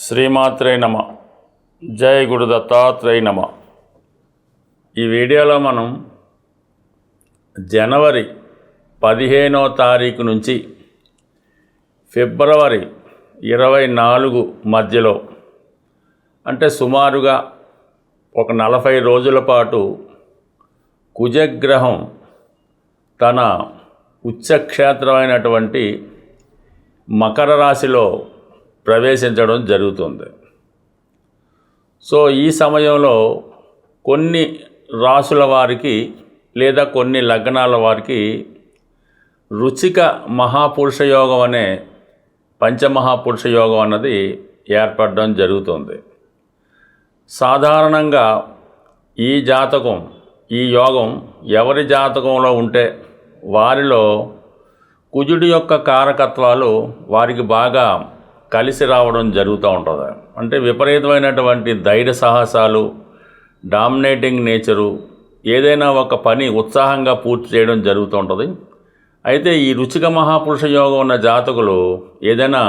శ్రీమాత్రే నమ. జై గురు దత్తాత్రేయ నమ. ఈ వీడియోలో మనం జనవరి 15వ తారీఖు నుంచి ఫిబ్రవరి 24 మధ్యలో అంటే సుమారుగా ఒక 40 రోజుల పాటు కుజగ్రహం తన ఉచ్చక్షేత్రమైనటువంటి మకర రాశిలో ప్రవేశించడం జరుగుతుంది. సో ఈ సమయంలో కొన్ని రాశుల వారికి లేదా కొన్ని లగ్నాల వారికి రుచిక మహాపురుష యోగం అనే పంచమహాపురుష యోగం అన్నది ఏర్పడడం జరుగుతుంది. సాధారణంగా ఈ యోగం ఎవరి జాతకంలో ఉంటే వారిలో కుజుడి యొక్క కారకత్వాలు వారికి బాగా కలిసి రావడం జరుగుతూ ఉంటుంది. అంటే విపరీతమైనటువంటి ధైర్య సాహసాలు, డామినేటింగ్ నేచరు, ఏదైనా ఒక పని ఉత్సాహంగా పూర్తి చేయడం జరుగుతూ ఉంటుంది. అయితే ఈ రుచిక మహాపురుష యోగం ఉన్న జాతకులు ఏదైనా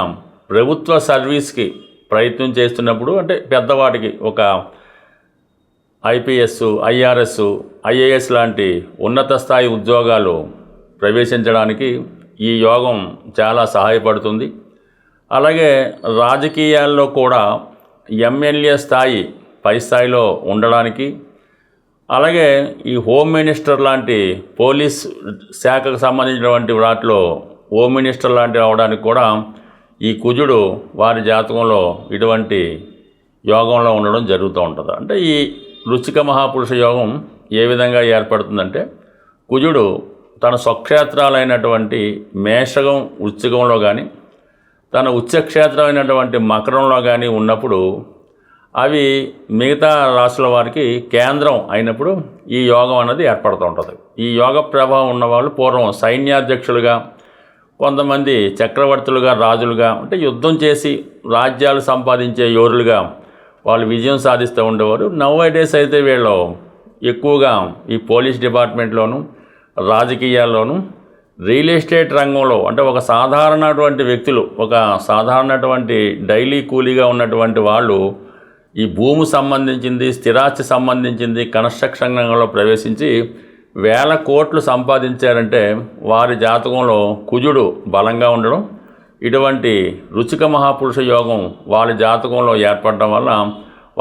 ప్రభుత్వ సర్వీస్కి ప్రయత్నం చేస్తున్నప్పుడు, అంటే పెద్దవాటికి ఒక ఐపీఎస్, ఐఆర్ఎస్, ఐఏఎస్ లాంటి ఉన్నత స్థాయి ఉద్యోగాలు ప్రవేశించడానికి ఈ యోగం చాలా సహాయపడుతుంది. అలాగే రాజకీయాల్లో కూడా ఎమ్మెల్యే స్థాయి పై స్థాయిలో ఉండడానికి, అలాగే ఈ హోమ్ మినిస్టర్ లాంటి పోలీస్ శాఖకు సంబంధించినటువంటి వాటిలో హోమ్ మినిస్టర్ లాంటివి అవడానికి కూడా ఈ కుజుడు వారి జాతకంలో ఇటువంటి యోగంలో ఉండడం జరుగుతూ ఉంటుంది. అంటే ఈ రుచిక మహాపురుష యోగం ఏ విధంగా ఏర్పడుతుందంటే, కుజుడు తన స్వక్షేత్రాలైనటువంటి మేషకం, వృశ్చికంలో కానీ తన ఉచ్చక్షేత్రమైనటువంటి మకరంలో కానీ ఉన్నప్పుడు అవి మిగతా రాశుల వారికి కేంద్రం అయినప్పుడు ఈ యోగం అన్నది ఏర్పడుతూ ఉంటుంది. ఈ యోగ ప్రభావం ఉన్నవాళ్ళు పూర్వం సైన్యాధ్యక్షులుగా, కొంతమంది చక్రవర్తులుగా, రాజులుగా, అంటే యుద్ధం చేసి రాజ్యాలు సంపాదించే యోరులుగా వాళ్ళు విజయం సాధిస్తూ ఉండేవారు. నౌ-ఏ-డేస్ అయితే వీళ్ళు ఎక్కువగా ఈ పోలీస్ డిపార్ట్మెంట్లోను, రాజకీయాల్లోనూ, రియల్ ఎస్టేట్ రంగంలో, అంటే ఒక సాధారణటువంటి వ్యక్తులు, ఒక సాధారణటువంటి డైలీ కూలీగా ఉన్నటువంటి వాళ్ళు ఈ భూమి సంబంధించింది, స్థిరాస్తి సంబంధించింది కన్స్ట్రక్షన్ రంగంలో ప్రవేశించి వేల కోట్లు సంపాదించారంటే వారి జాతకంలో కుజుడు బలంగా ఉండడం, ఇటువంటి రుచిక మహాపురుష యోగం వారి జాతకంలో ఏర్పడడం వల్ల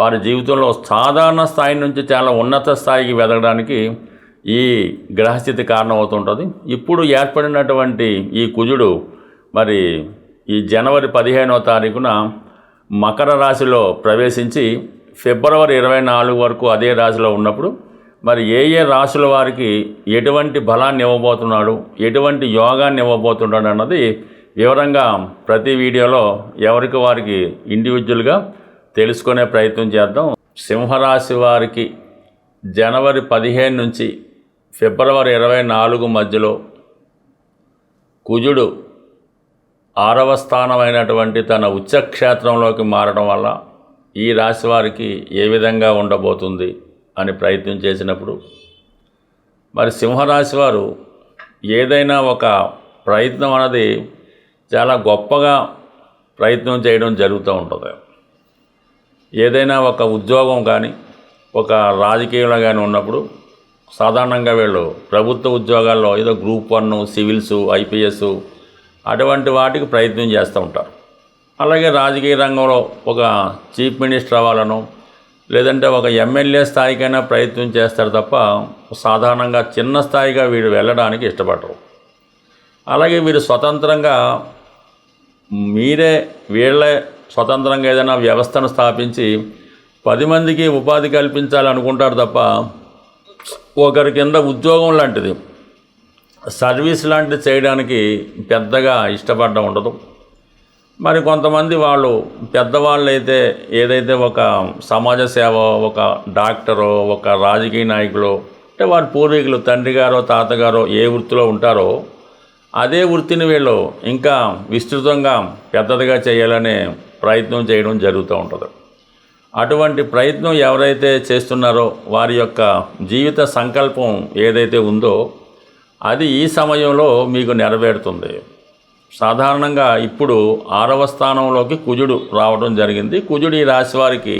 వారి జీవితంలో సాధారణ స్థాయి నుంచి చాలా ఉన్నత స్థాయికి వెదగడానికి ఈ గ్రహస్థితి కారణమవుతుంటుంది. ఇప్పుడు ఏర్పడినటువంటి ఈ కుజుడు మరి ఈ జనవరి 15వ తారీఖున మకర రాశిలో ప్రవేశించి ఫిబ్రవరి 24 వరకు అదే రాశిలో ఉన్నప్పుడు మరి ఏ రాశుల వారికి ఎటువంటి బలాన్ని ఇవ్వబోతున్నాడు, ఎటువంటి యోగాన్ని ఇవ్వబోతున్నాడు అన్నది వివరంగా ప్రతి వీడియోలో ఎవరికి వారికి ఇండివిజువల్గా తెలుసుకునే ప్రయత్నం చేద్దాం. సింహరాశి వారికి జనవరి 15 నుంచి ఫిబ్రవరి 24 మధ్యలో కుజుడు 6వ స్థానమైనటువంటి తన ఉచ్చక్షేత్రంలోకి మారడం వల్ల ఈ రాశి వారికి ఏ విధంగా ఉండబోతుంది అని ప్రయత్నం చేసినప్పుడు, మరి సింహరాశి వారు ఏదైనా ఒక ప్రయత్నం అనేది చాలా గొప్పగా ప్రయత్నం చేయడం జరుగుతూ ఉంటుంది. ఏదైనా ఒక ఉద్యోగం కానీ, ఒక రాజకీయంలో కానీ ఉన్నప్పుడు సాధారణంగా వీళ్ళు ప్రభుత్వ ఉద్యోగాల్లో ఏదో గ్రూప్ 1, సివిల్స్, ఐపీఎస్ అటువంటి వాటికి ప్రయత్నం చేస్తూ ఉంటారు. అలాగే రాజకీయ రంగంలో ఒక చీఫ్ మినిస్టర్ అవ్వాలను, లేదంటే ఒక ఎమ్మెల్యే స్థాయికైనా ప్రయత్నం చేస్తారు తప్ప సాధారణంగా చిన్న స్థాయిగా వీడు వెళ్ళడానికి ఇష్టపడరు. అలాగే వీరు స్వతంత్రంగా వీళ్ళే స్వతంత్రంగా ఏదైనా వ్యవస్థను స్థాపించి 10 మందికి ఉపాధి కల్పించాలనుకుంటారు తప్ప ఒకరి కింద ఉద్యోగం లాంటిది, సర్వీస్ లాంటిది చేయడానికి పెద్దగా ఇష్టపడడం ఉండదు. మరి కొంతమంది వాళ్ళు పెద్దవాళ్ళు అయితే ఏదైతే ఒక సమాజ సేవ, ఒక డాక్టరో, ఒక రాజకీయ నాయకులు, అంటే వారి పూర్వీకులు తండ్రి గారో తాతగారో ఏ వృత్తిలో ఉంటారో అదే వృత్తిని వీళ్ళు ఇంకా విస్తృతంగా పెద్దదిగా చేయాలనే ప్రయత్నం చేయడం జరుగుతూ ఉంటుంది. అటువంటి ప్రయత్నం ఎవరైతే చేస్తున్నారో వారి యొక్క జీవిత సంకల్పం ఏదైతే ఉందో అది ఈ సమయంలో మీకు నెరవేరుతుంది. సాధారణంగా ఇప్పుడు 6వ స్థానంలోకి కుజుడు రావడం జరిగింది. కుజుడు ఈ రాశి వారికి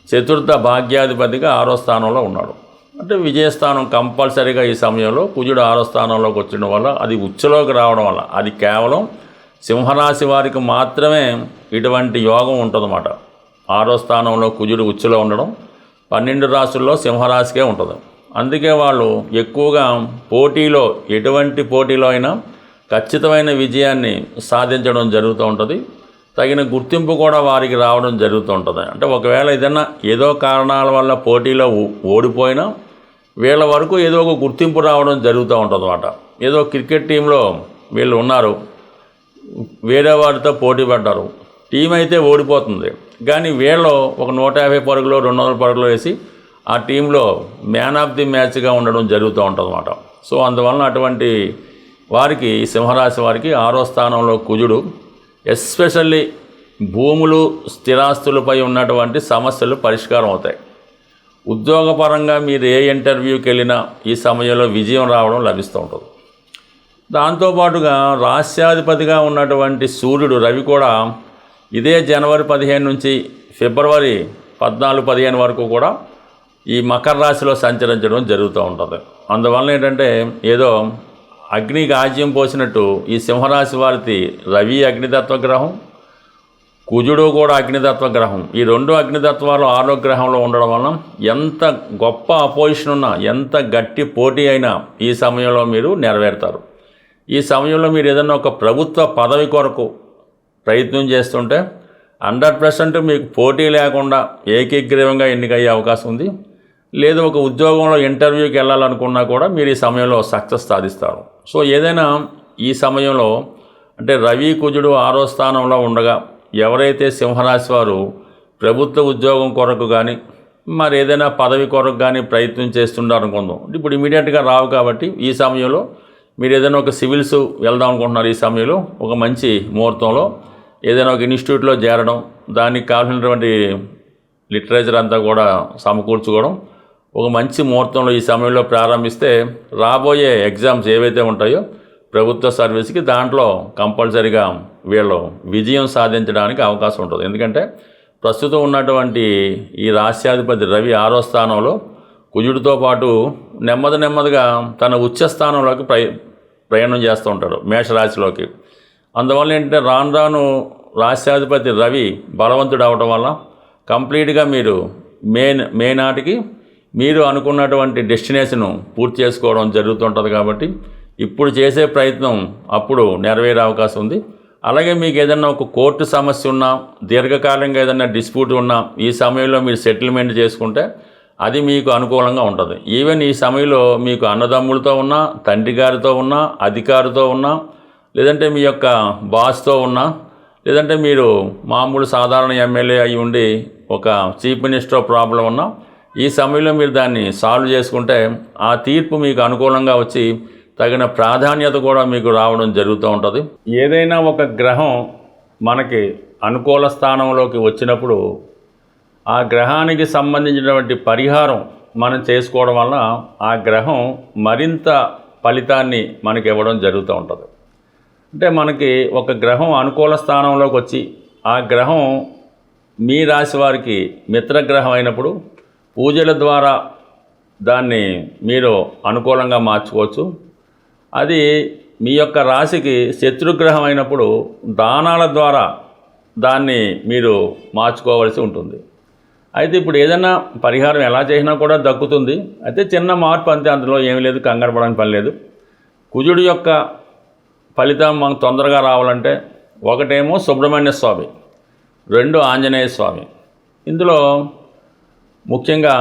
చతుర్థ భాగ్యాధిపతిగా 6వ స్థానంలో ఉన్నాడు. అంటే విజయస్థానం కంపల్సరీగా ఈ సమయంలో కుజుడు 6వ స్థానంలోకి వచ్చిన వల్ల, అది ఉచ్చలోకి రావడం వల్ల, అది కేవలం సింహరాశి వారికి మాత్రమే ఇటువంటి యోగం ఉంటుందన్నమాట. 6వ స్థానంలో కుజుడు ఉచ్చలో ఉండడం 12 రాశుల్లో సింహరాశికే ఉంటుంది. అందుకే వాళ్ళు ఎక్కువగా పోటీలో, ఎటువంటి పోటీలో అయినా ఖచ్చితమైన విజయాన్ని సాధించడం జరుగుతూ ఉంటుంది. తగిన గుర్తింపు కూడా వారికి రావడం జరుగుతూ ఉంటుంది. అంటే ఒకవేళ ఏదైనా ఏదో కారణాల వల్ల పోటీలో ఓడిపోయినా వీళ్ళ వరకు ఏదో ఒక గుర్తింపు రావడం జరుగుతూ ఉంటుంది అన్నమాట. ఏదో క్రికెట్ టీంలో వీళ్ళు ఉన్నారు, వేరే వారితో పోటీ పడ్డారు, టీం అయితే ఓడిపోతుంది, కానీ వీళ్ళు ఒక 150 పరుగులు 200 పరుగులు వేసి ఆ టీంలో మ్యాన్ ఆఫ్ ది మ్యాచ్గా ఉండడం జరుగుతూ ఉంటుంది అన్నమాట. సో అందువలన అటువంటి వారికి, సింహరాశి వారికి 6వ స్థానంలో కుజుడు ఎస్పెషల్లీ భూములు స్థిరాస్తులపై ఉన్నటువంటి సమస్యలు పరిష్కారం అవుతాయి. ఉద్యోగపరంగా మీరు ఏ ఇంటర్వ్యూకి వెళ్ళినా ఈ సమయంలో విజయం రావడం లభిస్తూ ఉంటుంది. దాంతోపాటుగా రాస్యాధిపతిగా ఉన్నటువంటి సూర్యుడు రవి కూడా ఇదే జనవరి 15 నుంచి ఫిబ్రవరి 14-15 వరకు కూడా ఈ మకర రాశిలో సంచరించడం జరుగుతూ ఉంటుంది. అందువలన ఏంటంటే ఏదో అగ్నికి ఆజ్యం పోసినట్టు ఈ సింహరాశి వారికి రవి అగ్నితత్వ గ్రహం, కుజుడు కూడా అగ్నితత్వ గ్రహం, ఈ 2 అగ్నితత్వాలు 6వ గ్రహంలో ఉండడం వలన ఎంత గొప్ప అపోజిషన్ ఉన్నా, ఎంత గట్టి పోటీ అయినా ఈ సమయంలో మీరు నెరవేరుతారు. ఈ సమయంలో మీరు ఏదైనా ఒక ప్రభుత్వ పదవి కొరకు ప్రయత్నం చేస్తుంటే 100% మీకు పోటీ లేకుండా ఏకీగ్రీవంగా ఎన్నికయ్యే అవకాశం ఉంది. లేదు ఒక ఉద్యోగంలో ఇంటర్వ్యూకి వెళ్ళాలనుకున్నా కూడా మీరు ఈ సమయంలో సక్సెస్ సాధిస్తారు. సో ఏదైనా ఈ సమయంలో అంటే రవి కుజుడు 6వ స్థానంలో ఉండగా ఎవరైతే సింహరాశి వారు ప్రభుత్వ ఉద్యోగం కొరకు కానీ మరి ఏదైనా పదవి కొరకు కానీ ప్రయత్నం చేస్తున్నారు అనుకుందాం, ఇప్పుడు ఇమీడియట్గా రావు కాబట్టి ఈ సమయంలో మీరు ఏదైనా ఒక సివిల్స్ వెళ్దాం అనుకుంటున్నారు, ఈ సమయంలో ఒక మంచి ముహూర్తంలో ఏదైనా ఒక ఇన్స్టిట్యూట్లో చేరడం, దానికి కావాల్సినటువంటి లిటరేచర్ అంతా కూడా సమకూర్చుకోవడం ఒక మంచి ముహూర్తంలో ఈ సమయంలో ప్రారంభిస్తే రాబోయే ఎగ్జామ్స్ ఏవైతే ఉంటాయో ప్రభుత్వ సర్వీస్కి దాంట్లో కంపల్సరీగా వీళ్ళు విజయం సాధించడానికి అవకాశం ఉంటుంది. ఎందుకంటే ప్రస్తుతం ఉన్నటువంటి ఈ రాస్యాధిపతి రవి 6వ స్థానంలో కుజుడితో పాటు నెమ్మదిగా తన ఉచ్చ స్థానంలోకి ప్రయాణం చేస్తూ ఉంటాడు, మేషరాశిలోకి. అందువల్ల ఏంటంటే రాను రాస్యాధిపతి రవి బలవంతుడు అవడం వల్ల కంప్లీట్గా మీరు మే నాటికి మీరు అనుకున్నటువంటి డెస్టినేషన్ పూర్తి చేసుకోవడం జరుగుతుంటుంది. కాబట్టి ఇప్పుడు చేసే ప్రయత్నం అప్పుడు నెరవేరే అవకాశం ఉంది. అలాగే మీకు ఏదైనా ఒక కోర్టు సమస్య ఉన్నా, దీర్ఘకాలంగా ఏదైనా డిస్ప్యూట్ ఉన్నా ఈ సమయంలో మీరు సెటిల్మెంట్ చేసుకుంటే అది మీకు అనుకూలంగా ఉంటుంది. ఈవెన్ ఈ సమయంలో మీకు అన్నదమ్ములతో ఉన్నా, తండ్రి గారితో ఉన్నా, అధికారితో ఉన్నా, లేదంటే మీ యొక్క బాస్తో ఉన్నా, లేదంటే మీరు మామూలు సాధారణ ఎమ్మెల్యే అయి ఉండి ఒక చీఫ్ మినిస్టర్ ప్రాబ్లం ఉన్నా ఈ సమయంలో మీరు దాన్ని సాల్వ్ చేసుకుంటే ఆ తీర్పు మీకు అనుకూలంగా వచ్చి తగిన ప్రాధాన్యత కూడా మీకు రావడం జరుగుతూ ఉంటుంది. ఏదైనా ఒక గ్రహం మనకి అనుకూల స్థానంలోకి వచ్చినప్పుడు ఆ గ్రహానికి సంబంధించినటువంటి పరిహారం మనం చేసుకోవడం వల్ల ఆ గ్రహం మరింత ఫలితాన్ని మనకి ఇవ్వడం జరుగుతూ ఉంటుంది. అంటే మనకి ఒక గ్రహం అనుకూల స్థానంలోకి వచ్చి ఆ గ్రహం మీ రాశి వారికి మిత్రగ్రహం అయినప్పుడు పూజల ద్వారా దాన్ని మీరు అనుకూలంగా మార్చుకోవచ్చు. అది మీ యొక్క రాశికి శత్రుగ్రహం అయినప్పుడు దానాల ద్వారా దాన్ని మీరు మార్చుకోవాల్సి ఉంటుంది. అయితే ఇప్పుడు ఏదైనా పరిహారం ఎలా చేసినా కూడా దక్కుతుంది. అయితే చిన్న మార్పు అంతే, అందులో ఏమీ లేదు, కంగారు పడడానికి పని లేదు. కుజుడి యొక్క ఫలితం మనకు తొందరగా రావాలంటే ఒకటేమో సుబ్రహ్మణ్య స్వామి, 2 ఆంజనేయ స్వామి. ఇందులో ముఖ్యంగా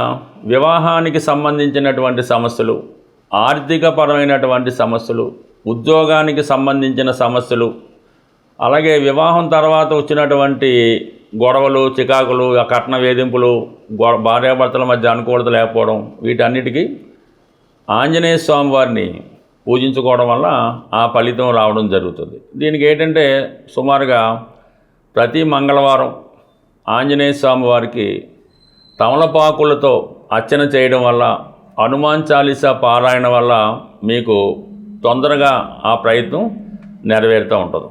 వివాహానికి సంబంధించినటువంటి సమస్యలు, ఆర్థికపరమైనటువంటి సమస్యలు, ఉద్యోగానికి సంబంధించిన సమస్యలు, అలాగే వివాహం తర్వాత వచ్చినటువంటి గొడవలు, చికాకులు, కట్న వేధింపులు, భార్యాభర్తల మధ్య అనుకూలత లేకపోవడం, వీటన్నిటికీ ఆంజనేయ స్వామి వారిని పూజించుకోవడం వల్ల ఆ ఫలితం రావడం జరుగుతుంది. దీనికి ఏంటంటే సుమారుగా ప్రతి మంగళవారం ఆంజనేయ స్వామి వారికి తమలపాకులతో అర్చన చేయడం వల్ల, హనుమాన్ చాలీసా పారాయణ వల్ల మీకు తొందరగా ఆ ప్రయత్నం నెరవేరుతూ ఉంటుంది.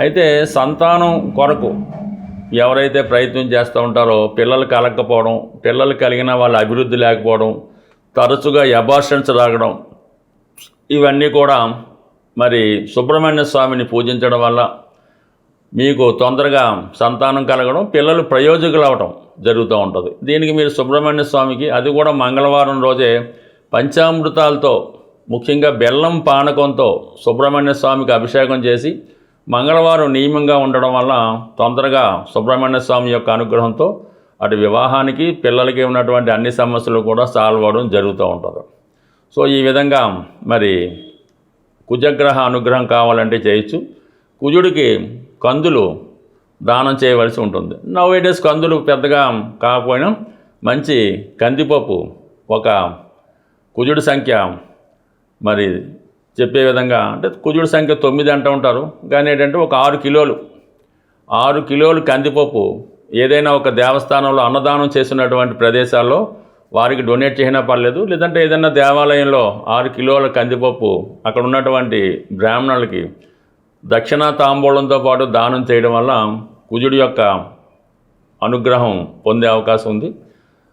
అయితే సంతానం కొరకు ఎవరైతే ప్రయత్నం చేస్తూ ఉంటారో పిల్లలు కలగకపోవడం, పిల్లలు కలిగిన వాళ్ళ అభివృద్ధి లేకపోవడం, తరచుగా అబార్షన్స్ రాగడం, ఇవన్నీ కూడా మరి సుబ్రహ్మణ్య స్వామిని పూజించడం వల్ల మీకు తొందరగా సంతానం కలగడం, పిల్లలు ప్రయోజకులు అవడం జరుగుతూ ఉంటుంది. దీనికి మీరు సుబ్రహ్మణ్య స్వామికి, అది కూడా మంగళవారం రోజే పంచామృతాలతో, ముఖ్యంగా బెల్లం పానకంతో సుబ్రహ్మణ్య స్వామికి అభిషేకం చేసి మంగళవారం నియమంగా ఉండడం వల్ల తొందరగా సుబ్రహ్మణ్య స్వామి యొక్క అనుగ్రహంతో అటు వివాహానికి, పిల్లలకి ఉన్నటువంటి అన్ని సమస్యలు కూడా సాల్వ్ అవ్వడం జరుగుతూ ఉంటుంది. సో ఈ విధంగా మరి కుజగ్రహ అనుగ్రహం కావాలంటే చేయొచ్చు. కుజుడికి కందులు దానం చేయవలసి ఉంటుంది. నౌ-ఏ-డేస్ కందులు పెద్దగా కాకపోయినా మంచి కందిపప్పు, ఒక కుజుడి సంఖ్య మరి చెప్పే విధంగా, అంటే కుజుడి సంఖ్య 9 అంటూ ఉంటారు, కానీ ఏంటంటే ఒక 6 కిలోలు కందిపప్పు ఏదైనా ఒక దేవస్థానంలో అన్నదానం చేసినటువంటి ప్రదేశాల్లో వారికి డొనేట్ చేసినా పర్లేదు, లేదంటే ఏదైనా దేవాలయంలో 6 కిలోల కందిపప్పు అక్కడ ఉన్నటువంటి బ్రాహ్మణులకి దక్షిణ తాంబూలంతో పాటు దానం చేయడం వల్ల కుజుడి యొక్క అనుగ్రహం పొందే అవకాశం ఉంది.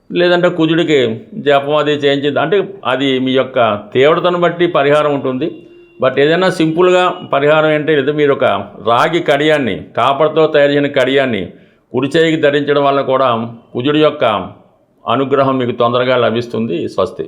లేదంటే కుజుడికి జపం అది చేయించింది అంటే అది మీ యొక్క తీవ్రతను బట్టి పరిహారం ఉంటుంది. బట్ ఏదైనా సింపుల్గా పరిహారం ఏంటంటే, లేదా మీరు ఒక రాగి కడియాన్ని, కాపర్తో తయారు చేసిన కడియాన్ని కుడి చేయికి ధరించడం వల్ల కూడా కుజుడి యొక్క అనుగ్రహం మీకు తొందరగా లభిస్తుంది. స్వస్తి.